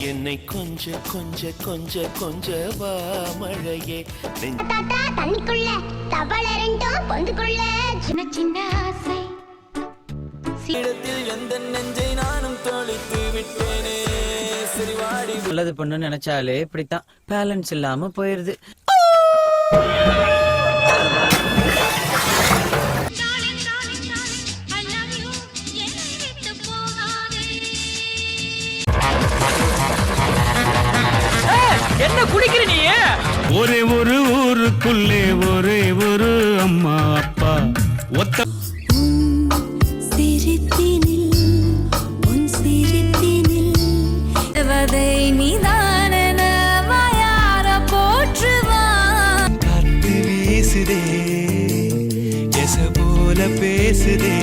என்னை கொஞ்ச கொஞ்ச கொஞ்ச கொஞ்ச வா மழையே தண்ணிக்குள்ள தவள ரெண்டும் பொந்துக்குள்ள சின்ன சின்ன ஆசை இடத்தில் எந்த நெஞ்சை நானும் தொலைத்து விட்டேனே. சரி வாடி நல்லது பண்ணு நினைச்சாலே இப்படித்தான் பேலன்ஸ் இல்லாம போயிருது. என்ன குடிக்கிற நீ? ஒரே ஒரு ஊருக்குள்ளே ஒரே ஒரு அம்மா அப்பா ஒத்த காத்து வீசுதே எச போல பேசுதே